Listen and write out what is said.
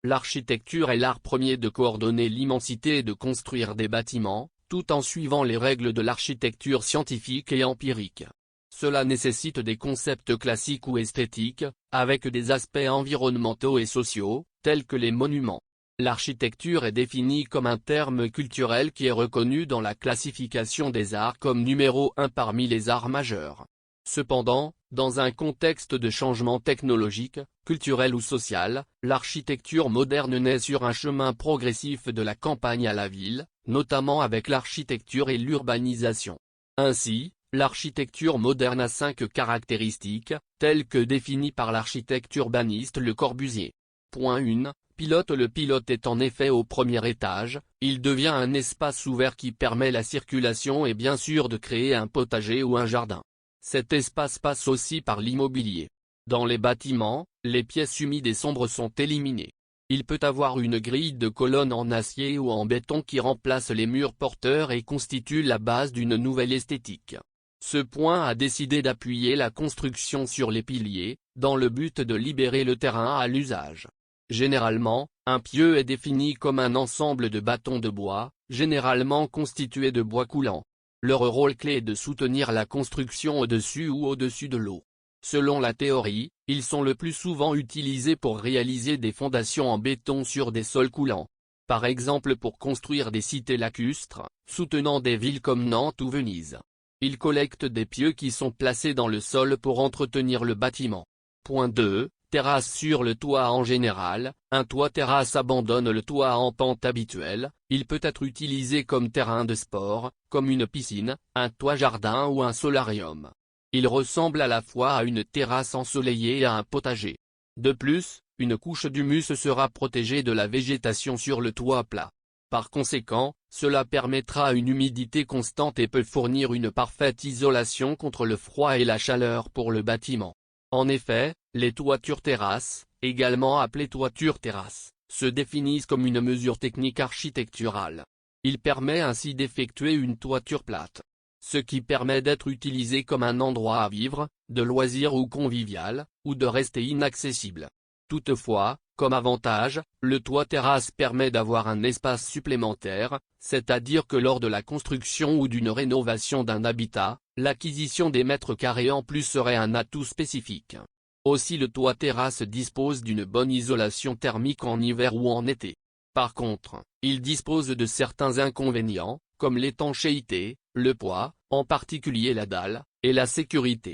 L'architecture est l'art premier de coordonner l'immensité et de construire des bâtiments, tout en suivant les règles de l'architecture scientifique et empirique. Cela nécessite des concepts classiques ou esthétiques, avec des aspects environnementaux et sociaux, tels que les monuments. L'architecture est définie comme un terme culturel qui est reconnu dans la classification des arts comme numéro 1 parmi les arts majeurs. Cependant, dans un contexte de changement technologique, culturel ou social, l'architecture moderne naît sur un chemin progressif de la campagne à la ville, notamment avec l'architecture et l'urbanisation. Ainsi, l'architecture moderne a 5 caractéristiques, telles que définies par l'architecte urbaniste Le Corbusier. Point 1. Pilote. Le pilote est en effet au premier étage, il devient un espace ouvert qui permet la circulation et bien sûr de créer un potager ou un jardin. Cet espace passe aussi par l'immobilier. Dans les bâtiments, les pièces humides et sombres sont éliminées. Il peut avoir une grille de colonnes en acier ou en béton qui remplace les murs porteurs et constitue la base d'une nouvelle esthétique. Ce point a décidé d'appuyer la construction sur les piliers, dans le but de libérer le terrain à l'usage. Généralement, un pieu est défini comme un ensemble de bâtons de bois, généralement constitués de bois coulant. Leur rôle clé est de soutenir la construction au-dessus ou au-dessus de l'eau. Selon la théorie, ils sont le plus souvent utilisés pour réaliser des fondations en béton sur des sols coulants. Par exemple pour construire des cités lacustres, soutenant des villes comme Nantes ou Venise. Ils collectent des pieux qui sont placés dans le sol pour entretenir le bâtiment. Point 2. Terrasse sur le toit. En général, un toit-terrasse abandonne le toit en pente habituelle, il peut être utilisé comme terrain de sport, comme une piscine, un toit-jardin ou un solarium. Il ressemble à la fois à une terrasse ensoleillée et à un potager. De plus, une couche d'humus sera protégée de la végétation sur le toit plat. Par conséquent, cela permettra une humidité constante et peut fournir une parfaite isolation contre le froid et la chaleur pour le bâtiment. En effet, les toitures terrasses, également appelées toitures terrasses, se définissent comme une mesure technique architecturale. Il permet ainsi d'effectuer une toiture plate. Ce qui permet d'être utilisé comme un endroit à vivre, de loisir ou convivial, ou de rester inaccessible. Toutefois, comme avantage, le toit terrasse permet d'avoir un espace supplémentaire, c'est-à-dire que lors de la construction ou d'une rénovation d'un habitat, l'acquisition des mètres carrés en plus serait un atout spécifique. Aussi le toit terrasse dispose d'une bonne isolation thermique en hiver ou en été. Par contre, il dispose de certains inconvénients, comme l'étanchéité, le poids, en particulier la dalle, et la sécurité.